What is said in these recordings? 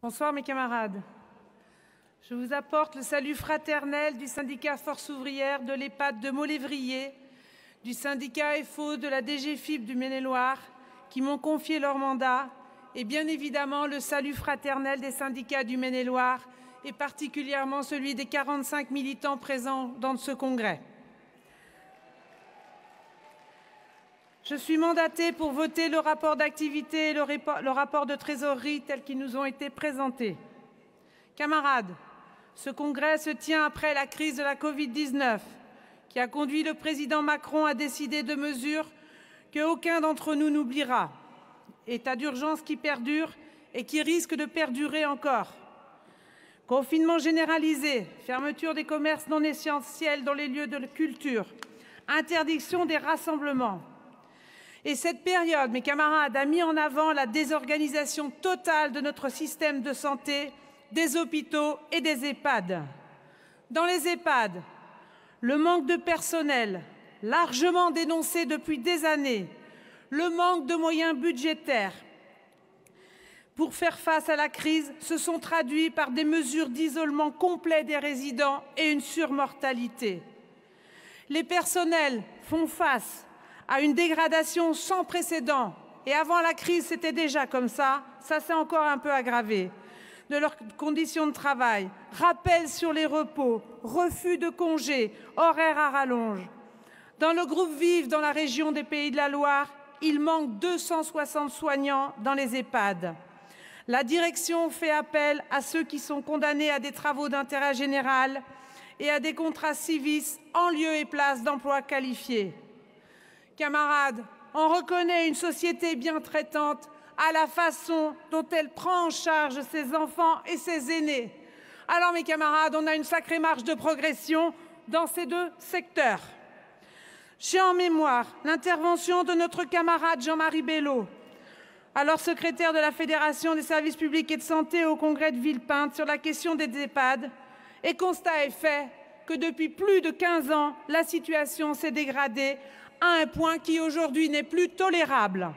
Bonsoir mes camarades. Je vous apporte le salut fraternel du syndicat Force ouvrière de l'EHPAD de Maulévrier, du syndicat FO de la DGFIP du Maine-et-Loire, qui m'ont confié leur mandat, et bien évidemment le salut fraternel des syndicats du Maine-et-Loire, et particulièrement celui des 45 militants présents dans ce congrès. Je suis mandatée pour voter le rapport d'activité et le rapport de trésorerie tels qu'ils nous ont été présentés. Camarades, ce congrès se tient après la crise de la Covid-19 qui a conduit le président Macron à décider de mesures qu'aucun d'entre nous n'oubliera. État d'urgence qui perdure et qui risque de perdurer encore. Confinement généralisé, fermeture des commerces non essentiels dans les lieux de culture, interdiction des rassemblements. Et cette période, mes camarades, a mis en avant la désorganisation totale de notre système de santé, des hôpitaux et des EHPAD. Dans les EHPAD, le manque de personnel, largement dénoncé depuis des années, le manque de moyens budgétaires pour faire face à la crise se sont traduits par des mesures d'isolement complet des résidents et une surmortalité. Les personnels font face à une dégradation sans précédent. Et avant la crise, c'était déjà comme ça s'est encore un peu aggravé, de leurs conditions de travail, rappel sur les repos, refus de congés, horaires à rallonge. Dans le groupe VIVE, dans la région des Pays de la Loire, il manque 260 soignants dans les EHPAD. La direction fait appel à ceux qui sont condamnés à des travaux d'intérêt général et à des contrats civis en lieu et place d'emplois qualifiés. Camarades, on reconnaît une société bien traitante à la façon dont elle prend en charge ses enfants et ses aînés. Alors, mes camarades, on a une sacrée marge de progression dans ces deux secteurs. J'ai en mémoire l'intervention de notre camarade Jean-Marie Bello, alors secrétaire de la Fédération des services publics et de santé au congrès de Villepinte sur la question des EHPAD, et constat est fait que depuis plus de 15 ans, la situation s'est dégradée à un point qui aujourd'hui n'est plus tolérable.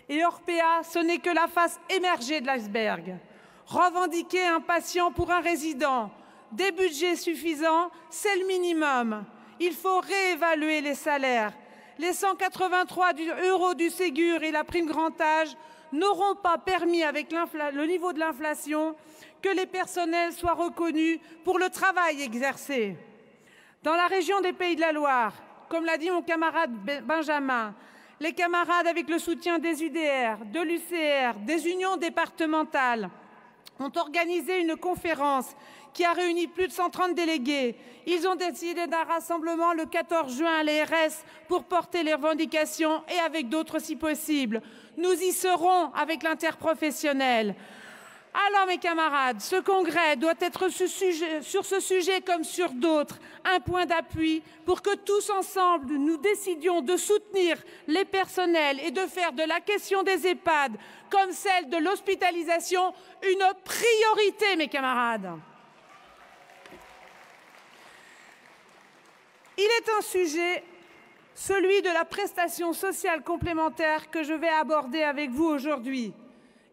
Et Orpea, ce n'est que la face émergée de l'iceberg. Revendiquer un patient pour un résident, des budgets suffisants, c'est le minimum. Il faut réévaluer les salaires. Les 183 € du Ségur et la prime grand âge n'auront pas permis, avec le niveau de l'inflation, que les personnels soient reconnus pour le travail exercé. Dans la région des Pays de la Loire, comme l'a dit mon camarade Benjamin, les camarades, avec le soutien des UDR, de l'UCR, des unions départementales, ont organisé une conférence qui a réuni plus de 130 délégués. Ils ont décidé d'un rassemblement le 14 juin à l'ERS pour porter les revendications et avec d'autres si possible. Nous y serons avec l'interprofessionnel. Alors, mes camarades, ce congrès doit être sur ce sujet comme sur d'autres un point d'appui pour que tous ensemble nous décidions de soutenir les personnels et de faire de la question des EHPAD comme celle de l'hospitalisation une priorité, mes camarades. Il est un sujet, celui de la prestation sociale complémentaire, que je vais aborder avec vous aujourd'hui.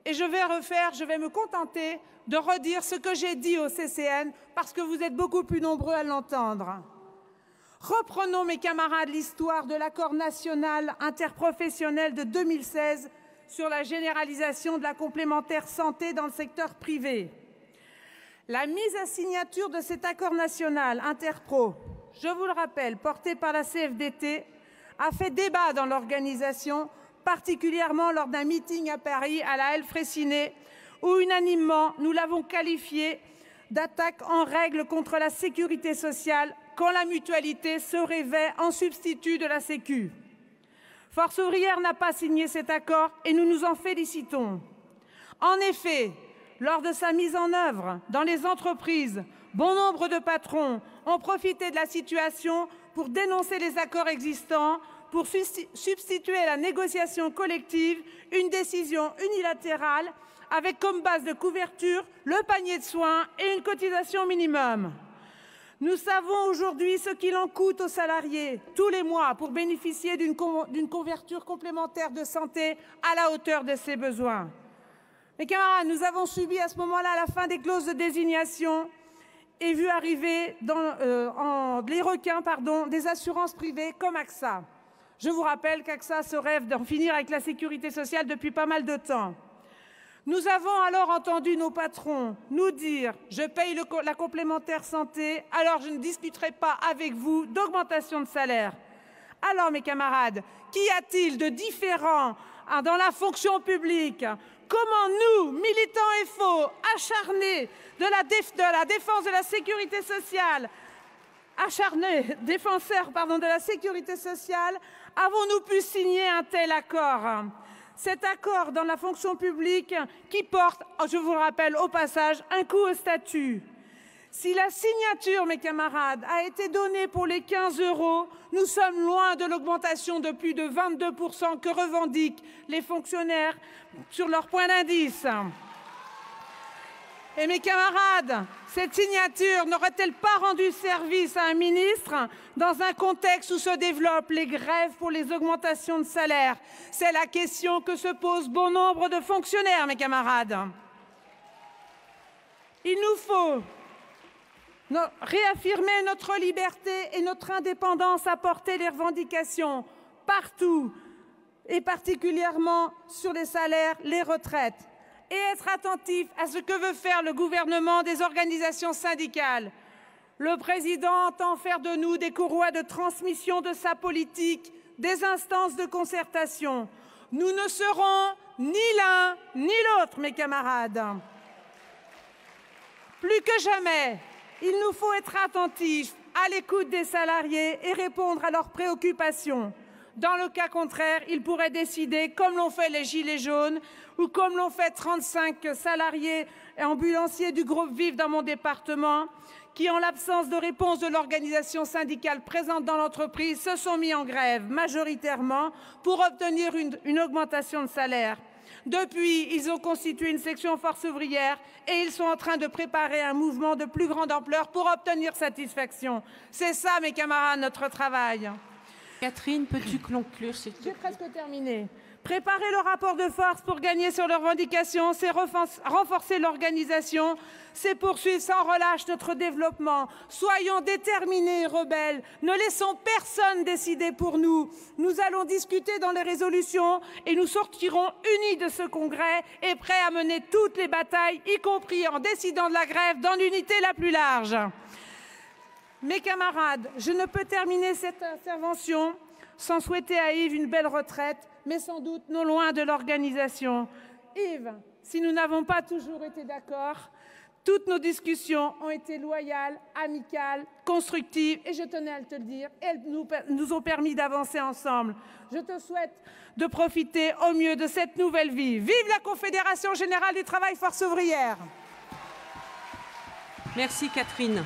Et je vais me contenter de redire ce que j'ai dit au CCN parce que vous êtes beaucoup plus nombreux à l'entendre. Reprenons, mes camarades, l'histoire de l'accord national interprofessionnel de 2016 sur la généralisation de la complémentaire santé dans le secteur privé. La mise à signature de cet accord national interpro, je vous le rappelle, porté par la CFDT, a fait débat dans l'organisation, particulièrement lors d'un meeting à Paris, à la Halle Fraissinet, où unanimement nous l'avons qualifié d'attaque en règle contre la sécurité sociale quand la mutualité se revêt en substitut de la Sécu. Force ouvrière n'a pas signé cet accord et nous nous en félicitons. En effet, lors de sa mise en œuvre dans les entreprises, bon nombre de patrons ont profité de la situation pour dénoncer les accords existants, pour substituer à la négociation collective une décision unilatérale avec comme base de couverture le panier de soins et une cotisation minimum. Nous savons aujourd'hui ce qu'il en coûte aux salariés tous les mois pour bénéficier d'une couverture complémentaire de santé à la hauteur de ses besoins. Mes camarades, nous avons subi à ce moment-là la fin des clauses de désignation et vu arriver les requins des assurances privées comme AXA. Je vous rappelle qu'AXA se rêve d'en finir avec la sécurité sociale depuis pas mal de temps. Nous avons alors entendu nos patrons nous dire « Je paye la complémentaire santé, alors je ne discuterai pas avec vous d'augmentation de salaire ». Alors, mes camarades, qu'y a-t-il de différent dans la fonction publique? Comment nous, militants FO, acharnés de la défense de la sécurité sociale, défenseurs de la sécurité sociale, avons-nous pu signer un tel accord? Cet accord dans la fonction publique qui porte, je vous le rappelle au passage, un coup au statut. Si la signature, mes camarades, a été donnée pour les 15 €, nous sommes loin de l'augmentation de plus de 22% que revendiquent les fonctionnaires sur leur point d'indice. Et mes camarades, cette signature n'aurait-elle pas rendu service à un ministre dans un contexte où se développent les grèves pour les augmentations de salaire? C'est la question que se posent bon nombre de fonctionnaires, mes camarades. Il nous faut réaffirmer notre liberté et notre indépendance à porter les revendications partout, et particulièrement sur les salaires, les retraites, et être attentif à ce que veut faire le gouvernement des organisations syndicales. Le président entend faire de nous des courroies de transmission de sa politique, des instances de concertation. Nous ne serons ni l'un ni l'autre, mes camarades. Plus que jamais, il nous faut être attentifs à l'écoute des salariés et répondre à leurs préoccupations. Dans le cas contraire, ils pourraient décider, comme l'ont fait les Gilets jaunes ou comme l'ont fait 35 salariés et ambulanciers du groupe Vif dans mon département, qui, en l'absence de réponse de l'organisation syndicale présente dans l'entreprise, se sont mis en grève majoritairement pour obtenir une augmentation de salaire. Depuis, ils ont constitué une section force ouvrière et ils sont en train de préparer un mouvement de plus grande ampleur pour obtenir satisfaction. C'est ça, mes camarades, notre travail. Catherine, peux-tu conclure, s'il te plaît? J'ai presque terminé. Préparer le rapport de force pour gagner sur leurs revendications, c'est renforcer l'organisation, c'est poursuivre sans relâche notre développement. Soyons déterminés et rebelles. Ne laissons personne décider pour nous. Nous allons discuter dans les résolutions et nous sortirons unis de ce congrès et prêts à mener toutes les batailles, y compris en décidant de la grève dans l'unité la plus large. Mes camarades, je ne peux terminer cette intervention sans souhaiter à Yves une belle retraite, mais sans doute non loin de l'organisation. Yves, si nous n'avons pas toujours été d'accord, toutes nos discussions ont été loyales, amicales, constructives, et je tenais à te le dire, elles nous ont permis d'avancer ensemble. Je te souhaite de profiter au mieux de cette nouvelle vie. Vive la Confédération Générale du Travail Force Ouvrière! Merci Catherine.